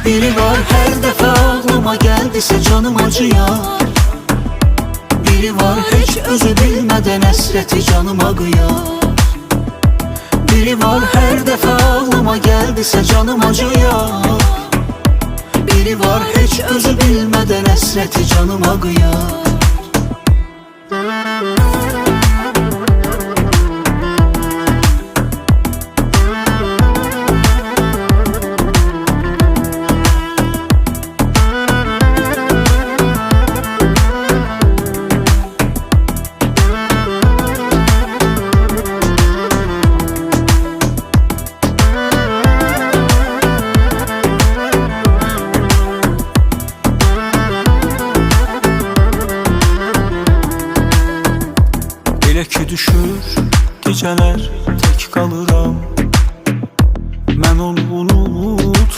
Biri var her dəfə ağlıma gəldisə canım acıyar. Biri var heç özü bilmədən əsrəti canıma qıyar. Biri var hər dəfə ağlıma gəldisə canım acıyar. Biri var heç özü bilmədən əsrəti canıma qıyar. Elə ki düşür gecələr tək qalıram.